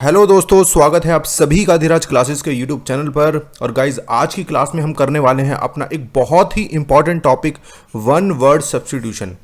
Hello दोस्तों, स्वागत है आप सभी का धीराज क्लासेस के यूट्यूब चैनल पर। और गाइज, आज की क्लास में हम करने वाले हैं अपना एक बहुत ही important topic, one word substitution.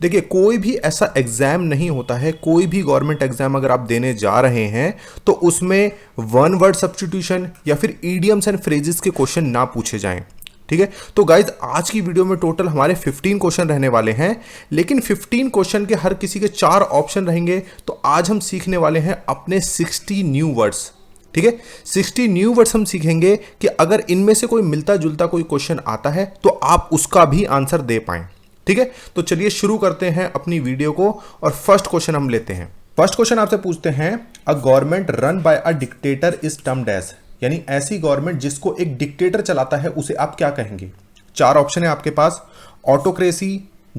देखिए, कोई भी ऐसा एग्जाम नहीं होता है, कोई भी गवर्नमेंट एग्जाम अगर आप देने जा रहे हैं तो उसमें वन वर्ड सब्स्टिट्यूशन या फिर ईडियम्स एंड फ्रेजेस के क्वेश्चन ना पूछे जाएं। ठीक है, तो गाइज आज की वीडियो में टोटल हमारे 15 क्वेश्चन रहने वाले हैं, लेकिन 15 क्वेश्चन के हर किसी के 4 ऑप्शन रहेंगे। तो आज हम सीखने वाले हैं अपने 60 न्यू वर्ड्स। ठीक है, 60 न्यू वर्ड्स हम सीखेंगे कि अगर इनमें से कोई मिलता जुलता कोई क्वेश्चन आता है तो आप उसका भी आंसर दे पाएं। ठीक है, तो चलिए शुरू करते हैं अपनी वीडियो को और फर्स्ट क्वेश्चन हम लेते हैं। फर्स्ट क्वेश्चन आपसे पूछते हैं, a government run by a dictator is termed as, यानी ऐसी गवर्नमेंट जिसको एक डिक्टेटर चलाता है उसे आप क्या कहेंगे। 4 ऑप्शन है आपके पास, ऑटोक्रेसी,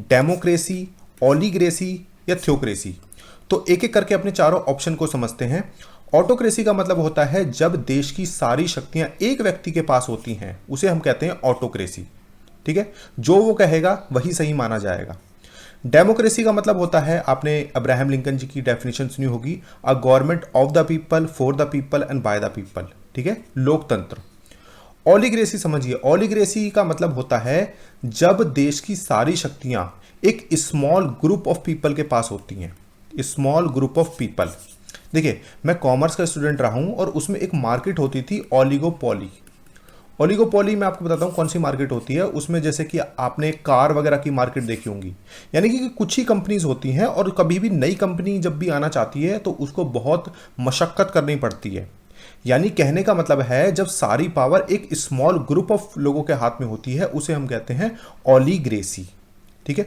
डेमोक्रेसी, ओलिग्रेसी या थियोक्रेसी। तो एक एक करके अपने चारों ऑप्शन को समझते हैं। ऑटोक्रेसी का मतलब होता है जब देश की सारी शक्तियां एक व्यक्ति के पास होती हैं, उसे हम कहते हैं ऑटोक्रेसी। ठीक है, जो वो कहेगा वही सही माना जाएगा। डेमोक्रेसी का मतलब होता है, आपने अब्राहम लिंकन जी की डेफिनेशन सुनी होगी, a government of the people, for the people and by the people. ठीक है, लोकतंत्र। ओलिग्रेसी समझिए, ओलिग्रेसी का मतलब होता है जब देश की सारी शक्तियां एक स्मॉल ग्रुप ऑफ पीपल के पास होती हैं। Small group of people. देखिए, मैं कॉमर्स का स्टूडेंट रहा हूं और उसमें एक मार्केट होती थी ओलिगोपोली। ओलिगोपोली में आपको बताता हूँ कौन सी मार्केट होती है। उसमें जैसे कि आपने कार वगैरह की मार्केट देखी होंगी, यानी कि कुछ ही कंपनीज होती हैं और कभी भी नई कंपनी जब भी आना चाहती है तो उसको बहुत मशक्कत करनी पड़ती है। यानी कहने का मतलब है जब सारी पावर एक स्मॉल ग्रुप ऑफ लोगों के हाथ में होती है उसे हम कहते हैं ओलिग्रेसी। ठीक है,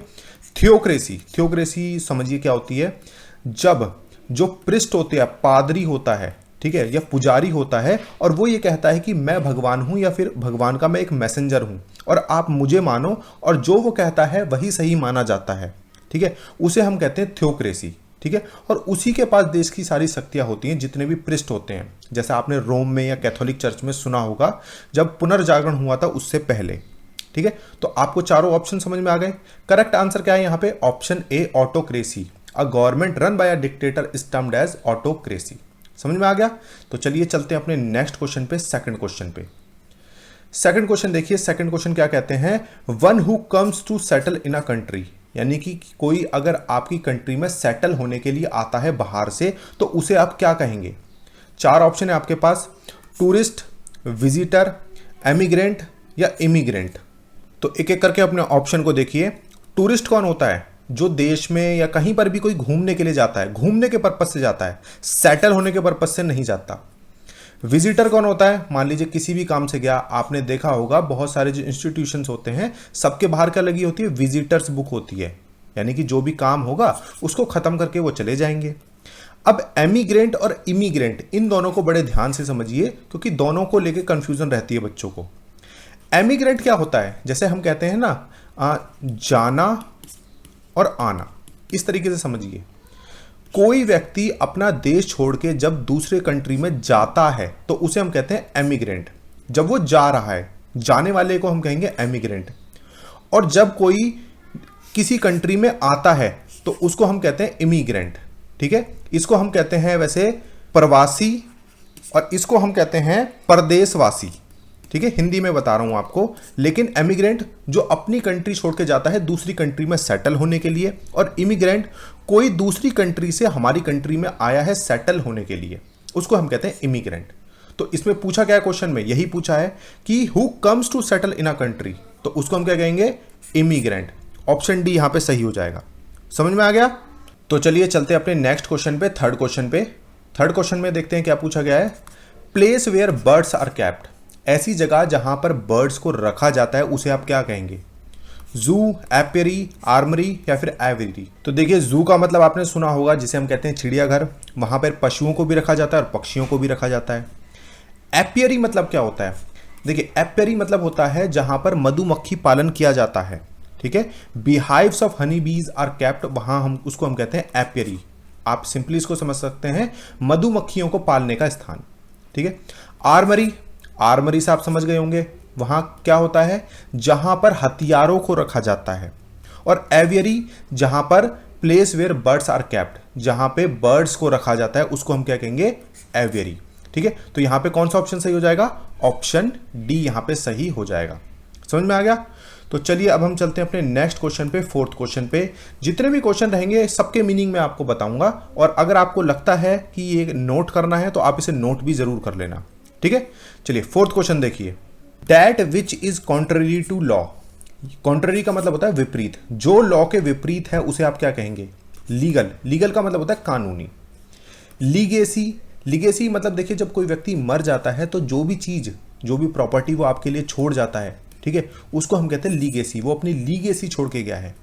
थियोक्रेसी। थियोक्रेसी समझिए क्या होती है, जब जो प्रिस्ट होते हैं, पादरी होता है, ठीक है, या पुजारी होता है और वो ये कहता है कि मैं भगवान हूं या फिर भगवान का मैं एक मैसेंजर हूं और आप मुझे मानो, और जो वो कहता है वही सही माना जाता है। ठीक है, उसे हम कहते हैं थियोक्रेसी। ठीक है, और उसी के पास देश की सारी शक्तियां होती हैं, जितने भी प्रिस्ट होते हैं। जैसा आपने रोम में या कैथोलिक चर्च में सुना होगा जब पुनर्जागरण हुआ था उससे पहले। ठीक है, तो आपको चारों ऑप्शन समझ में आ गए। करेक्ट आंसर क्या है यहाँ पे, option a, autocracy. A government run by a dictator is termed as autocracy. समझ में आ गया। तो चलिए चलते हैं अपने नेक्स्ट क्वेश्चन पे, सेकंड क्वेश्चन पे। सेकंड क्वेश्चन देखिए, सेकंड क्वेश्चन क्या कहते हैं, one who comes to settle in a country, यानी कि कोई अगर आपकी कंट्री में सेटल होने के लिए आता है बाहर से तो उसे आप क्या कहेंगे। 4 ऑप्शन है आपके पास, टूरिस्ट, विजिटर, एमिग्रेंट या इमिग्रेंट। तो एक एक करके अपने ऑप्शन को देखिए। टूरिस्ट कौन होता है, जो देश में या कहीं पर भी कोई घूमने के लिए जाता है, घूमने के पर्पज से जाता है, सेटल होने के पर्पज से नहीं जाता। विजिटर कौन होता है, मान लीजिए किसी भी काम से गया, आपने देखा होगा बहुत सारे जो इंस्टीट्यूशंस होते हैं सबके बाहर क्या लगी होती है, विजिटर्स बुक होती है, यानी कि जो भी काम होगा उसको खत्म करके वो चले जाएंगे। अब एमिग्रेंट और इमिग्रेंट, इन दोनों को बड़े ध्यान से समझिए क्योंकि दोनों को लेके कंफ्यूजन रहती है बच्चों को। एमिग्रेंट क्या होता है, जैसे हम कहते हैं ना जाना और आना, इस तरीके से समझिए। कोई व्यक्ति अपना देश छोड़ के जब दूसरे कंट्री में जाता है तो उसे हम कहते हैं एमिग्रेंट। जब वो जा रहा है, जाने वाले को हम कहेंगे एमिग्रेंट। और जब कोई किसी कंट्री में आता है तो उसको हम कहते हैं इमिग्रेंट। ठीक है, इसको हम कहते हैं वैसे प्रवासी और इसको हम कहते हैं परदेशवासी। ठीक है, हिंदी में बता रहा हूं आपको। लेकिन एमिग्रेंट जो अपनी कंट्री छोड़ के जाता है दूसरी कंट्री में सेटल होने के लिए, और इमिग्रेंट कोई दूसरी कंट्री से हमारी कंट्री में आया है सेटल होने के लिए, उसको हम कहते हैं इमिग्रेंट। तो इसमें पूछा क्या है क्वेश्चन में, यही पूछा है कि who comes to settle in a country, तो उसको हम क्या कहेंगे, इमिग्रेंट। ऑप्शन डी यहां पे सही हो जाएगा। समझ में आ गया। तो चलिए चलते हैं अपने नेक्स्ट क्वेश्चन पे, थर्ड क्वेश्चन पे। थर्ड क्वेश्चन में देखते हैं क्या पूछा गया है, place where birds are kept, ऐसी जगह जहां पर बर्ड्स को रखा जाता है उसे आप क्या कहेंगे। जू, एपियरी, आर्मरी या फिर एविरी। तो देखिए, जू का मतलब आपने सुना होगा जिसे हम कहते हैं चिड़ियाघर, वहां पर पशुओं को भी रखा जाता है और पक्षियों को भी रखा जाता है। एपियरी मतलब क्या होता है, देखिए एपियरी मतलब होता है जहां पर मधुमक्खी पालन किया जाता है। ठीक है, बीहाइव्स of honey bees are kept, वहां हम उसको हम कहते हैं एपियरी। आप सिंपली इसको समझ सकते हैं, मधुमक्खियों को पालने का स्थान। ठीक है, आर्मरी, आर्मरी से आप समझ गए होंगे, वहां क्या होता है, जहां पर हथियारों को रखा जाता है। और एवियरी जहां पर place where birds are kept, जहां पे बर्ड्स को रखा जाता है उसको हम क्या कहेंगे, एवियरी। ठीक है, तो यहां पे कौन सा ऑप्शन सही हो जाएगा? ऑप्शन डी यहां पे सही हो जाएगा। समझ में आ गया? तो चलिए अब हम चलते हैं अपने नेक्स्ट क्वेश्चन पे, फोर्थ क्वेश्चन पे। जितने भी क्वेश्चन रहेंगे सबके मीनिंग मैं आपको बताऊंगा, और अगर आपको लगता है कि ये नोट करना है तो आप इसे नोट भी जरूर कर लेना। ठीक है, चलिए फोर्थ क्वेश्चन देखिए। That which is contrary to law. Contrary का मतलब होता है विपरीत। जो लॉ के विपरीत है उसे आप क्या कहेंगे? लीगल। लीगल का मतलब होता है कानूनी। लीगेसी। लीगेसी मतलब देखिए, जब कोई व्यक्ति मर जाता है तो जो भी चीज, जो भी प्रॉपर्टी वो आपके लिए छोड़ जाता है, ठीक है, उसको हम कहते हैं लीगेसी। वो अपनी लीगेसी छोड़ के गया है।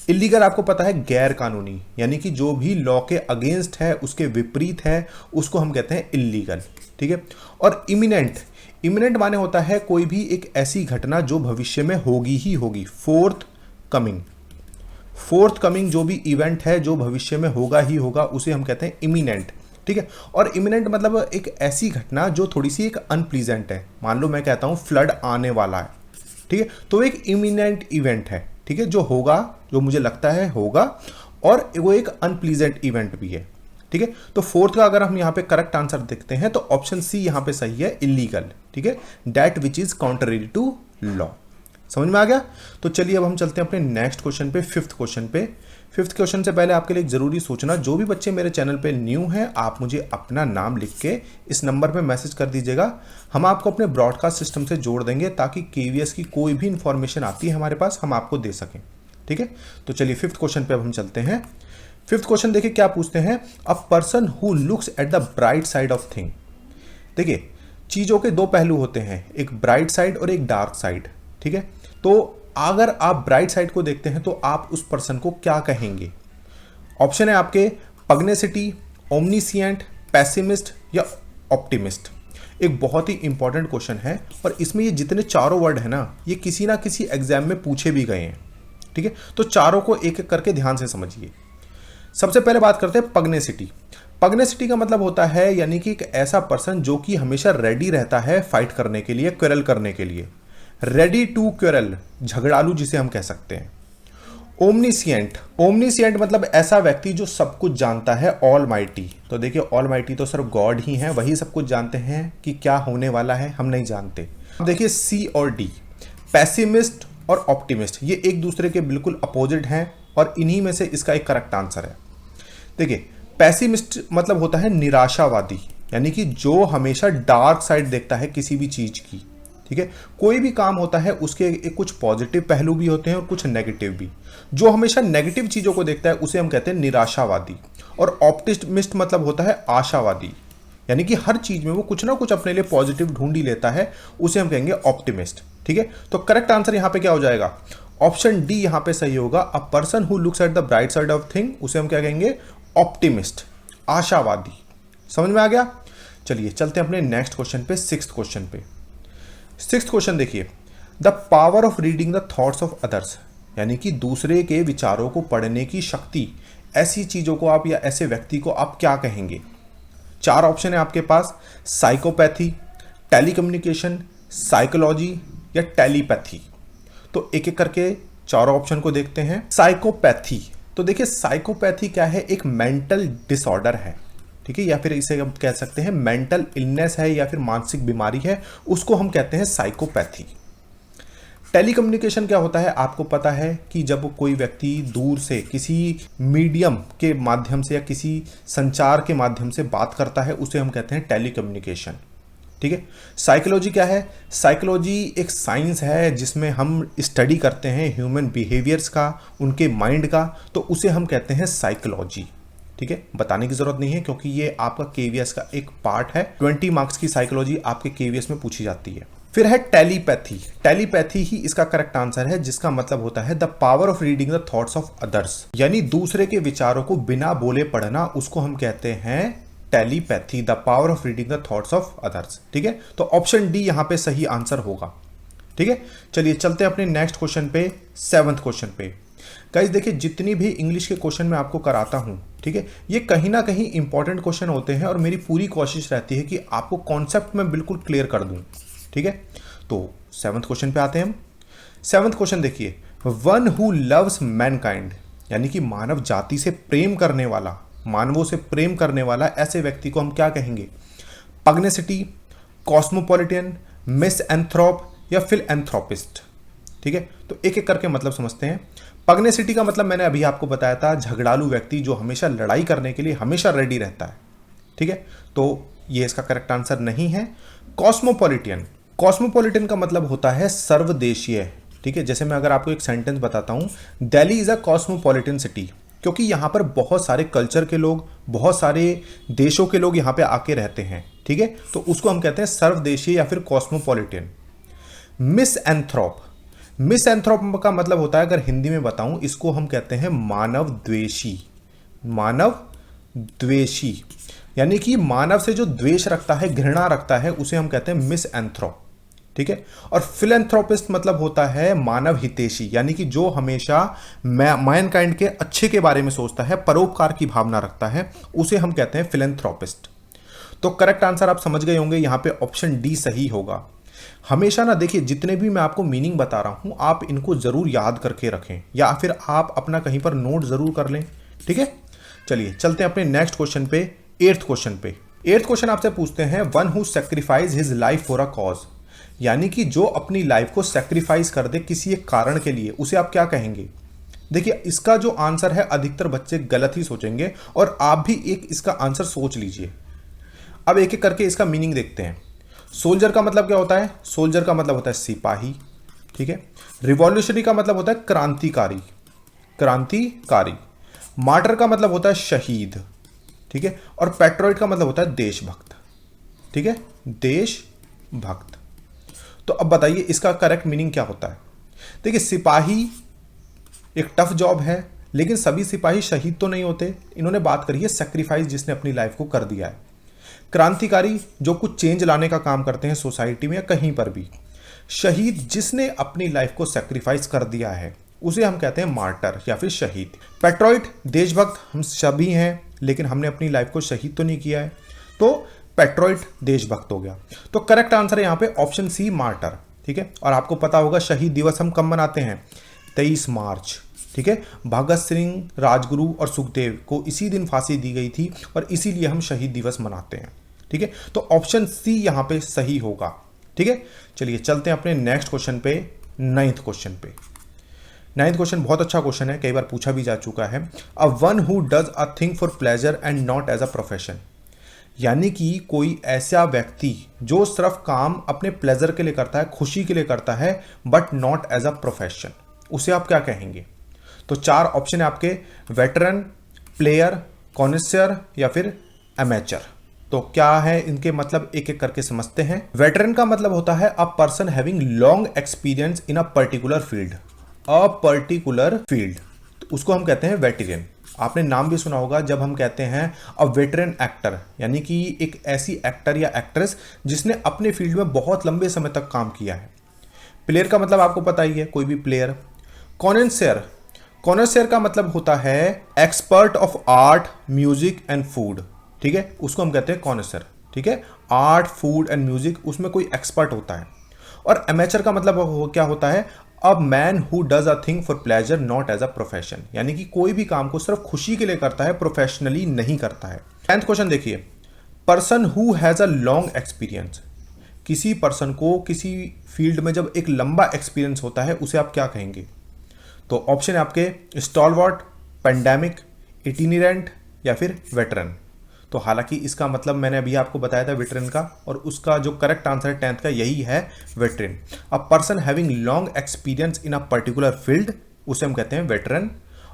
इलीगल आपको पता है गैर कानूनी, यानी कि जो भी लॉ के अगेंस्ट है, उसके विपरीत है, उसको हम कहते हैं इलीगल। ठीक है, और इमिनेंट। इमिनेंट माने होता है कोई भी एक ऐसी घटना जो भविष्य में होगी ही होगी। Fourth coming. फोर्थ कमिंग जो भी इवेंट है जो भविष्य में होगा ही होगा, उसे हम कहते हैं इमिनेंट। ठीक है, और इमिनेंट मतलब एक ऐसी घटना जो थोड़ी सी एक अनप्लीजेंट है। मान लो मैं कहता हूं फ्लड आने वाला है, ठीक है, तो एक इमिनेंट इवेंट है। ठीक है, जो होगा, जो मुझे लगता है होगा, और वो एक अनप्लीजेंट इवेंट भी है। ठीक है, तो फोर्थ का अगर हम यहाँ पे करेक्ट आंसर देखते हैं तो ऑप्शन सी यहाँ पे सही है, इलीगल। ठीक है, that which is contrary to law. समझ में आ गया? तो चलिए अब हम चलते हैं अपने नेक्स्ट क्वेश्चन पे, फिफ्थ क्वेश्चन पे। फिफ्थ क्वेश्चन से पहले आपके लिए एक जरूरी सूचना, जो भी बच्चे मेरे चैनल पे न्यू हैं, आप मुझे अपना नाम लिख के इस नंबर पे मैसेज कर दीजिएगा। हम आपको अपने ब्रॉडकास्ट सिस्टम से जोड़ देंगे ताकि केवीएस की कोई भी इंफॉर्मेशन आती है हमारे पास, हम आपको दे सकें। ठीक है, तो चलिए फिफ्थ क्वेश्चन पे अब हम चलते हैं। फिफ्थ क्वेश्चन देखिए क्या पूछते हैं। A person who looks at the bright side of thing. देखिए, चीजों के दो पहलू होते हैं, एक ब्राइट साइड और एक डार्क साइड। ठीक है, तो अगर आप ब्राइट साइड को देखते हैं तो आप उस पर्सन को क्या कहेंगे? ऑप्शन है आपके पग्नेसिटी, ओमनीसिएंट, पैसिमिस्ट या ऑप्टिमिस्ट। एक बहुत ही इंपॉर्टेंट क्वेश्चन है, और इसमें ये जितने चारों वर्ड है ना, ये किसी ना किसी एग्जाम में पूछे भी गए हैं। ठीक है, तो चारों को एक एक करके ध्यान से समझिए। सबसे पहले बात करते हैं पग्नेसिटी। पग्नेसिटी का मतलब होता है यानी कि एक ऐसा पर्सन जो कि हमेशा रेडी रहता है फाइट करने के लिए, क्वेरल करने के लिए। रेडी टू क्वेरल, झगड़ालू जिसे हम कह सकते हैं। ओमनीसिएंट। ओमनीसिएंट मतलब ऐसा व्यक्ति जो सब कुछ जानता है, ऑल माइटी। तो देखिए, ऑल माइटी तो सिर्फ गॉड ही हैं, वही सब कुछ जानते हैं कि क्या होने वाला है हम नहीं जानते। अब देखिए सी और डी, पैसिमिस्ट और ऑप्टिमिस्ट, ये एक दूसरे के बिल्कुल अपोजिट हैं, और इन्हीं में से इसका एक करेक्ट आंसर है। देखिए, पैसिमिस्ट मतलब होता है निराशावादी, यानी कि जो हमेशा डार्क साइड देखता है किसी भी चीज की। ठीक है, कोई भी काम होता है उसके कुछ पॉजिटिव पहलू भी होते हैं और कुछ नेगेटिव भी। जो हमेशा नेगेटिव चीजों को देखता है उसे हम कहते हैं निराशावादी। और ऑप्टिमिस्ट मतलब होता है आशावादी, यानी कि हर चीज में वो कुछ ना कुछ अपने लिए पॉजिटिव ढूंढ ही लेता है, उसे हम कहेंगे ऑप्टिमिस्ट। ठीक है, तो करेक्ट आंसर यहां पे क्या हो जाएगा? ऑप्शन डी यहां पे सही होगा। A person who looks at the bright side of thing, उसे हम क्या कहेंगे? ऑप्टिमिस्ट, आशावादी। समझ में आ गया? चलिए चलते हैं अपने नेक्स्ट क्वेश्चन पे, सिक्स्थ क्वेश्चन पे। सिक्स्थ क्वेश्चन देखिए, the power of reading the thoughts of others, यानी कि दूसरे के विचारों को पढ़ने की शक्ति। ऐसी चीजों को आप या ऐसे व्यक्ति को आप क्या कहेंगे? चार ऑप्शन है आपके पास, साइकोपैथी, टेलीकम्युनिकेशन, साइकोलॉजी या टेलीपैथी। तो एक एक करके चारों ऑप्शन को देखते हैं। साइकोपैथी, तो देखिए साइकोपैथी क्या है? एक मेंटल डिसऑर्डर है। ठीक है, या फिर इसे हम कह सकते हैं मेंटल इलनेस है, या फिर मानसिक बीमारी है, उसको हम कहते हैं साइकोपैथी। टेलीकम्युनिकेशन क्या होता है? आपको पता है कि जब कोई व्यक्ति दूर से किसी मीडियम के माध्यम से या किसी संचार के माध्यम से बात करता है, उसे हम कहते हैं टेलीकम्युनिकेशन। ठीक है, साइकोलॉजी क्या है? साइकोलॉजी एक साइंस है जिसमें हम स्टडी करते हैं ह्यूमन बिहेवियर्स का, उनके माइंड का, तो उसे हम कहते हैं साइकोलॉजी। ठीक है, बताने की जरूरत नहीं है क्योंकि ये आपका केवीएस का एक पार्ट है। 20 मार्क्स की साइकोलॉजी आपके केवीएस में पूछी जाती है। फिर है टेलीपैथी। टेलीपैथी ही इसका करेक्ट आंसर है, जिसका मतलब होता है the power of reading the thoughts of others, यानी दूसरे के विचारों को बिना बोले पढ़ना, उसको हम कहते हैं telepathy, the power of reading the thoughts of others. ठीक है, तो ऑप्शन डी यहां पे सही आंसर होगा। ठीक है, चलिए चलते हैं अपने नेक्स्ट क्वेश्चन पे, सेवंथ क्वेश्चन पे। गाइस देखिए, जितनी भी इंग्लिश के क्वेश्चन मैं आपको कराता हूं, ठीक है, ये कहीं ना कहीं इंपॉर्टेंट क्वेश्चन होते हैं, और मेरी पूरी कोशिश रहती है कि आपको कॉन्सेप्ट में बिल्कुल क्लियर कर दूं। ठीक है, तो सेवंथ क्वेश्चन पे आते हैं हम। सेवंथ क्वेश्चन देखिए, वन हु लव्स मैनकाइंड, यानी कि मानव जाति से प्रेम करने वाला, मानवों से प्रेम करने वाला ऐसे व्यक्ति को हम क्या कहेंगे? पग्नेसिटी, कॉस्मोपॉलिटन, मिसएंथ्रोप या फिलएंथ्रोपिस्ट। ठीक है, तो एक एक करके मतलब समझते हैं। पग्नेसिटी का मतलब मैंने अभी आपको बताया था, झगड़ालू व्यक्ति जो हमेशा लड़ाई करने के लिए हमेशा रेडी रहता है। ठीक है, तो ये इसका करेक्ट आंसर नहीं है। कॉस्मोपॉलिटन, कॉस्मोपॉलिटन का मतलब होता है सर्वदेशीय। ठीक है, जैसे मैं अगर आपको एक सेंटेंस बताता हूं, Delhi is a cosmopolitan city, क्योंकि यहाँ पर बहुत सारे कल्चर के लोग, बहुत सारे देशों के लोग यहाँ पे आके रहते हैं। ठीक है, तो उसको हम कहते हैं सर्वदेशीय या फिर कॉस्मोपॉलिटन। मिसएंथ्रोप, मिसएंथ्रोप का मतलब होता है, अगर हिंदी में बताऊं, इसको हम कहते हैं मानव द्वेषी। मानव द्वेषी यानी कि मानव से जो द्वेष रखता है, घृणा रखता है, उसे हम कहते हैं मिसएंथ्रोप। ठीक है, और फिलैंथ्रोपिस्ट मतलब होता है मानव हितैषी, यानी कि जो हमेशा मैनकाइंड के अच्छे के बारे में सोचता है, परोपकार की भावना रखता है, उसे हम कहते हैं फिलैंथ्रोपिस्ट। तो करेक्ट आंसर आप समझ गए होंगे, यहां पे ऑप्शन डी सही होगा। हमेशा ना देखिए, जितने भी मैं आपको मीनिंग बता रहा हूं, आप इनको जरूर याद करके रखें या फिर आप अपना कहीं पर नोट जरूर कर लें। ठीक है, चलिए चलते हैं अपने नेक्स्ट क्वेश्चन पे, 8th क्वेश्चन पे। 8th क्वेश्चन आपसे पूछते हैं, one who sacrifice his life for a cause, यानी कि जो अपनी लाइफ को सेक्रीफाइस कर दे किसी एक कारण के लिए, उसे आप क्या कहेंगे? देखिए, इसका जो आंसर है अधिकतर बच्चे गलत ही सोचेंगे और आप भी एक इसका आंसर सोच लीजिए। अब एक एक करके इसका मीनिंग देखते हैं। सोल्जर का मतलब क्या होता है? सोल्जर का मतलब होता है सिपाही। ठीक है, रिवॉल्यूशनरी का मतलब होता है क्रांतिकारी, क्रांतिकारी। मार्टर का मतलब होता है शहीद। ठीक है, और पैट्रियट का मतलब होता है देशभक्त। ठीक है, देशभक्त। तो अब बताइए इसका करेक्ट मीनिंग क्या होता है? देखिए, सिपाही एक टफ जॉब है, लेकिन सभी सिपाही शहीद तो नहीं होते। इन्होंने बात करी है सेक्रीफाइस, जिसने अपनी लाइफ को कर दिया है। क्रांतिकारी, जो कुछ चेंज लाने का काम करते हैं सोसाइटी में या कहीं पर भी। शहीद, जिसने अपनी लाइफ को सेक्रीफाइस कर दिया है, उसे हम कहते हैं मार्टर या फिर शहीद। पैट्रियट, देशभक्त हम सभी हैं, लेकिन हमने अपनी लाइफ को शहीद तो नहीं किया है, तो पैट्रियट देशभक्त हो गया। तो करेक्ट आंसर है यहाँ पे ऑप्शन सी, मार्टर। ठीक है, और आपको पता होगा शहीद दिवस हम कब मनाते हैं? 23 मार्च। ठीक है, भगत सिंह, राजगुरु और सुखदेव को इसी दिन फांसी दी गई थी और इसीलिए हम शहीद दिवस मनाते हैं। ठीक है, तो ऑप्शन सी यहाँ पे सही होगा। ठीक है, चलिए चलते हैं अपने नेक्स्ट क्वेश्चन पे, 9th क्वेश्चन पे। 9th क्वेश्चन बहुत अच्छा क्वेश्चन है, कई बार पूछा भी जा चुका है। A one who does a thing for pleasure and not as a profession, यानी कि कोई ऐसा व्यक्ति जो सिर्फ काम अपने प्लेजर के लिए करता है, खुशी के लिए करता है, but not as a profession, उसे आप क्या कहेंगे? तो 4 ऑप्शन है आपके, वेटरन, प्लेयर, कॉनिशर या फिर एमेचर। तो क्या है इनके मतलब, एक एक करके समझते हैं। वेटरन का मतलब होता है a person having long experience in a particular field, a particular field, तो उसको हम कहते हैं वेटरन। आपने नाम भी सुना होगा, जब हम कहते हैं अ वेटरन एक्टर, यानी कि एक ऐसी एक्टर या एक्ट्रेस जिसने अपने फील्ड में बहुत लंबे समय तक काम किया है। प्लेयर का मतलब आपको पता ही है, कोई भी प्लेयर। कॉनेंसियर, कॉनेंसियर का मतलब होता है expert of art, music and food. ठीक है, उसको हम कहते हैं कॉनेंसियर। ठीक है, आर्ट, फूड एंड म्यूजिक, उसमें कोई एक्सपर्ट होता है। और एमेचर का मतलब क्या होता है? A man who does a thing for pleasure not as a profession, यानी कि कोई भी काम को सिर्फ खुशी के लिए करता है, प्रोफेशनली नहीं करता है। 10th क्वेश्चन देखिए, person who has a long experience, किसी पर्सन को किसी फील्ड में जब एक लंबा एक्सपीरियंस होता है, उसे आप क्या कहेंगे? तो ऑप्शन है आपके, स्टॉलवर्ट, पेंडेमिक, इटिनेरेंट या फिर वेटरन। तो हालांकि इसका मतलब मैंने अभी आपको बताया था वेटरन का, और उसका जो करेक्ट आंसर 10th का यही है, veteran. A person having long experience in a particular field, उसे हम कहते हैं वेटरन।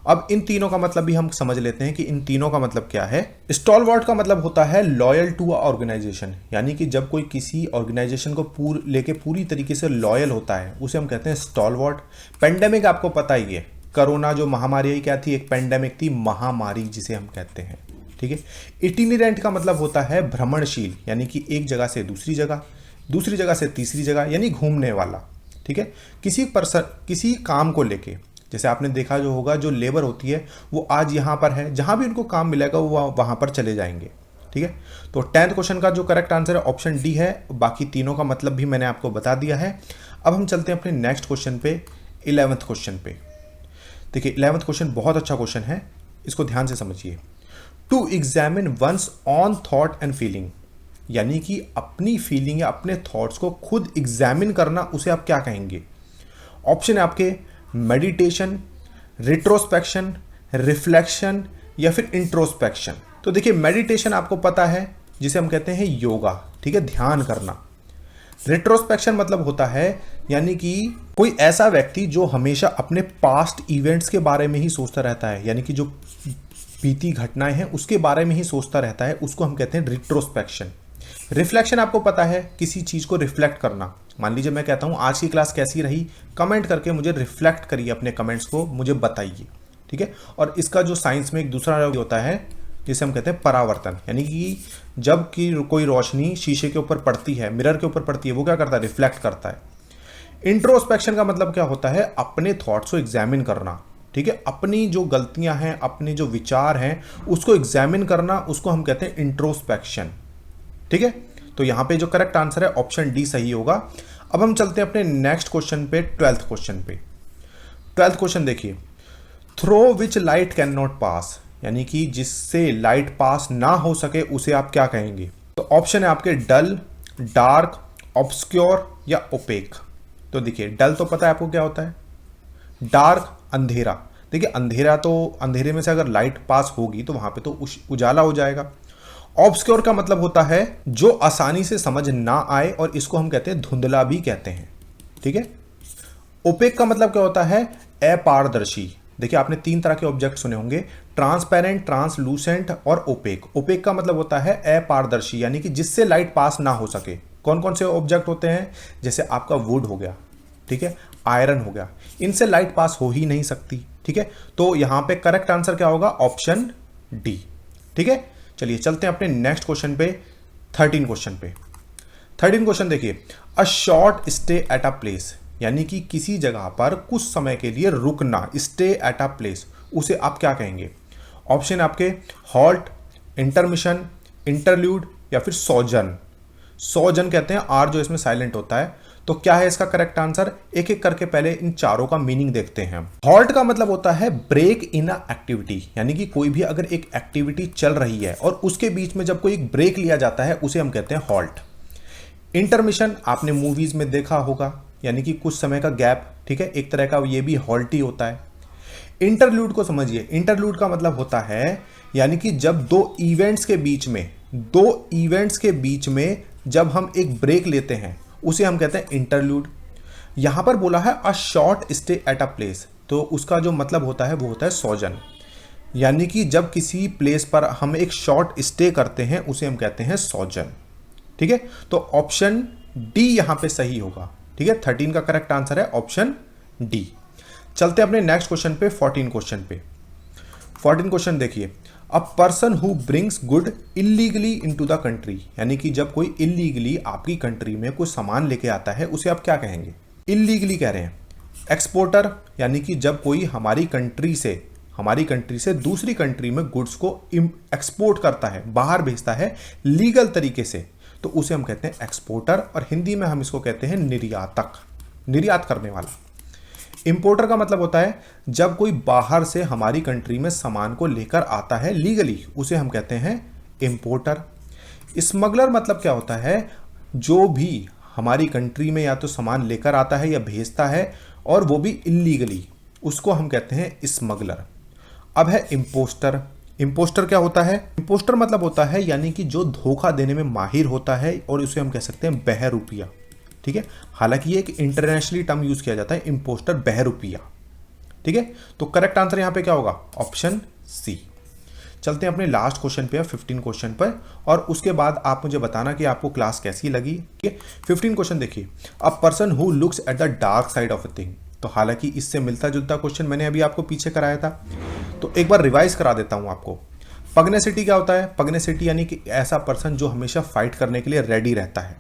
अब इन तीनों का मतलब भी हम समझ लेते हैं कि इन तीनों का मतलब क्या है। स्टॉलवर्ट का मतलब होता है लॉयल टू अ ऑर्गेनाइजेशन, यानी कि जब कोई किसी ऑर्गेनाइजेशन को लेके पूरी तरीके से लॉयल होता है, उसे हम कहते हैं स्टॉलवर्ट। पेंडेमिक आपको पता ही है, कोरोना जो महामारी क्या थी, एक पेंडेमिक थी, महामारी जिसे हम कहते हैं। ठीक है, इटिनेरेंट का मतलब होता है भ्रमणशील, यानी कि एक जगह से दूसरी जगह, दूसरी जगह से तीसरी जगह, यानी घूमने वाला। ठीक है, किसी काम को लेके, जैसे आपने देखा जो होगा, जो लेबर होती है वो आज यहाँ पर है, जहाँ भी उनको काम मिलेगा वो वहाँ पर चले जाएंगे। ठीक है, तो 10th क्वेश्चन का जो करेक्ट आंसर है ऑप्शन डी है। बाकी तीनों का मतलब भी मैंने आपको बता दिया है। अब हम चलते हैं अपने नेक्स्ट क्वेश्चन पे, 11th क्वेश्चन पे। देखिए 11th क्वेश्चन बहुत अच्छा क्वेश्चन है, इसको ध्यान से समझिए। To examine one's own thought and feeling, यानी कि अपनी फीलिंग या अपने थॉट्स को खुद एग्जामिन करना, उसे आप क्या कहेंगे? ऑप्शन है आपके मेडिटेशन, रिट्रोस्पेक्शन, रिफ्लेक्शन या फिर इंट्रोस्पेक्शन। तो देखिए, मेडिटेशन आपको पता है जिसे हम कहते हैं योगा, ठीक है, ध्यान करना। रिट्रोस्पेक्शन मतलब होता है यानी कि कोई ऐसा व्यक्ति जो हमेशा अपने पास्ट इवेंट्स के बारे में ही सोचता रहता है, यानी कि जो बीती घटनाएं हैं उसके बारे में ही सोचता रहता है, उसको हम कहते हैं रिट्रोस्पेक्शन। रिफ्लेक्शन आपको पता है किसी चीज को रिफ्लेक्ट करना। मान लीजिए मैं कहता हूं आज की क्लास कैसी रही, कमेंट करके मुझे रिफ्लेक्ट करिए, अपने कमेंट्स को मुझे बताइए, ठीक है। और इसका जो साइंस में एक दूसरा होता है जिसे हम कहते हैं परावर्तन, यानी कि जब कि कोई रोशनी शीशे के ऊपर पड़ती है, मिरर के ऊपर पड़ती है, वो क्या करता है? रिफ्लेक्ट करता है। इंट्रोस्पेक्शन का मतलब क्या होता है? अपने थॉट्स को एग्जामिन करना, ठीक है, अपनी जो गलतियां हैं, अपने जो विचार हैं उसको एग्जामिन करना, उसको हम कहते हैं इंट्रोस्पेक्शन, ठीक है। तो यहां पे जो करेक्ट आंसर है ऑप्शन डी सही होगा। अब हम चलते हैं अपने नेक्स्ट क्वेश्चन पे, 12th क्वेश्चन पे। 12th क्वेश्चन देखिए, through which light can not pass, यानी कि जिससे लाइट पास ना हो सके उसे आप क्या कहेंगे? तो ऑप्शन है आपके डल, डार्क, ऑब्सक्योर या ओपेक। तो देखिए, डल तो पता है आपको क्या होता है, डार्क अंधेरा। देखिए, अंधेरा तो अंधेरे में से अगर लाइट पास होगी तो वहां पे तो उजाला हो जाएगा। ऑब्सक्योर का मतलब होता है जो आसानी से समझ ना आए, और इसको हम कहते हैं धुंधला भी कहते हैं, ठीक है। ओपेक का मतलब क्या होता है? अपारदर्शी। देखिए, आपने 3 तरह के ऑब्जेक्ट सुने होंगे, ट्रांसपेरेंट, ट्रांसलूसेंट और ओपेक। ओपेक का मतलब होता है अपारदर्शी, यानी कि जिससे लाइट पास ना हो सके। कौन कौन से ऑब्जेक्ट होते हैं? जैसे आपका वुड हो गया, ठीक है, आयरन हो गया, इनसे लाइट पास हो ही नहीं सकती, ठीक है। तो यहां पे करेक्ट आंसर क्या होगा? ऑप्शन डी, ठीक है। चलिए चलते हैं अपने नेक्स्ट क्वेश्चन पे, 13 क्वेश्चन पे। 13 क्वेश्चन देखिए, a short stay at a place, यानी कि किसी जगह पर कुछ समय के लिए रुकना, स्टे एट अ प्लेस, उसे आप क्या कहेंगे? ऑप्शन आपके हॉल्ट, इंटरमिशन, इंटरल्यूड या फिर सोजन। सोजन कहते हैं आर जो इसमें साइलेंट होता है। तो क्या है इसका करेक्ट आंसर? एक एक करके पहले इन चारों का मीनिंग देखते हैं। हॉल्ट का मतलब होता है ब्रेक इन अ एक्टिविटी, यानी कि कोई भी अगर एक एक्टिविटी चल रही है और उसके बीच में जब कोई एक ब्रेक लिया जाता है उसे हम कहते हैं हॉल्ट। इंटरमिशन आपने मूवीज में देखा होगा, यानी कि कुछ समय का गैप, ठीक है, एक तरह का ये भी हॉल्ट ही होता है। इंटरल्यूड को समझिए, इंटरल्यूड का मतलब होता है यानी कि जब दो इवेंट्स के बीच में जब हम एक ब्रेक लेते हैं उसे हम कहते हैं इंटरल्यूड। यहां पर बोला है a short stay at a place, तो उसका जो मतलब होता है वो होता है सोजन, यानी कि जब किसी प्लेस पर हम एक शॉर्ट स्टे करते हैं उसे हम कहते हैं सोजन, ठीक है। तो ऑप्शन डी यहां पे सही होगा, ठीक है। 13 का करेक्ट आंसर है ऑप्शन डी। चलते हैं अपने नेक्स्ट क्वेश्चन पे, 14 क्वेश्चन पे। 14 क्वेश्चन देखिए, a person who brings good illegally into the country, यानी कि जब कोई इलीगली आपकी कंट्री में कोई सामान लेके आता है उसे आप क्या कहेंगे? इलीगली कह रहे हैं। एक्सपोर्टर, यानी कि जब कोई हमारी कंट्री से दूसरी कंट्री में गुड्स को एक्सपोर्ट करता है, बाहर भेजता है लीगल तरीके से, तो उसे हम कहते हैं एक्सपोर्टर, और हिंदी में हम इसको कहते हैं निर्यातक, निर्यात करने वाला। इंपोर्टर का मतलब होता है जब कोई बाहर से हमारी कंट्री में सामान को लेकर आता है लीगली, उसे हम कहते हैं इंपोर्टर। स्मगलर मतलब क्या होता है? जो भी हमारी कंट्री में या तो सामान लेकर आता है या भेजता है और वो भी इलीगली, उसको हम कहते हैं स्मगलर। अब है इम्पोस्टर। इम्पोस्टर क्या होता है? इम्पोस्टर मतलब होता है यानी कि जो धोखा देने में माहिर होता है, और उसे हम कह सकते हैं बहरूपिया, ठीक है। हालांकि ये एक इंटरनेशनली टर्म यूज किया जाता है, इंपोस्टर, बहरूपिया, ठीक है। तो करेक्ट आंसर यहां पे क्या होगा? Option c. चलते हैं अपने लास्ट क्वेश्चन पे, 15 क्वेश्चन पर, और उसके बाद आप मुझे बताना कि आपको क्लास कैसी लगी, ठीक है। 15 क्वेश्चन देखिए, a person who looks at the dark side of a thing. तो हालांकि इससे मिलता जुलता क्वेश्चन मैंने अभी आपको पीछे कराया था, तो एक बार रिवाइज करा देता हूं आपको। पग्नेसिटी क्या होता है? पग्नेसिटी यानी कि ऐसा पर्सन जो हमेशा फाइट करने के लिए रेडी रहता है।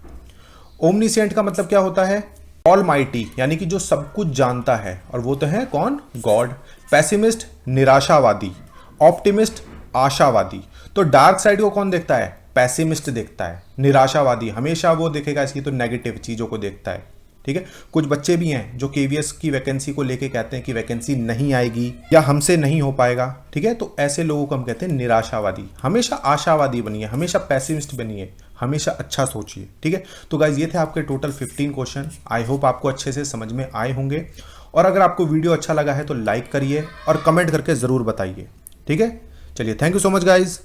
ओमनीसेंट का मतलब क्या होता है? ऑलमाइटी, यानी कि जो सब कुछ जानता है, और वो तो है कौन? गॉड। पैसिमिस्ट, निराशावादी। ऑप्टिमिस्ट, आशावादी। तो डार्क साइड को कौन देखता है? पैसिमिस्ट देखता है। निराशावादी हमेशा वो देखेगा इसकी तो नेगेटिव चीजों को देखता है, ठीक है। कुछ बच्चे भी हैं जो केवीएस की वैकेंसी को लेके कहते हैं कि वैकेंसी नहीं आएगी या हमसे नहीं हो पाएगा, ठीक है। तो ऐसे लोगों को हम कहते हैं निराशावादी। हमेशा आशावादी बनिए, हमेशा पैसिमिस्ट बनिए, हमेशा अच्छा सोचिए, ठीक है। तो गाइज ये थे आपके टोटल 15 क्वेश्चन। आई होप आपको अच्छे से समझ में आए होंगे, और अगर आपको वीडियो अच्छा लगा है तो लाइक करिए और कमेंट करके ज़रूर बताइए, ठीक है। चलिए, thank you so much guys.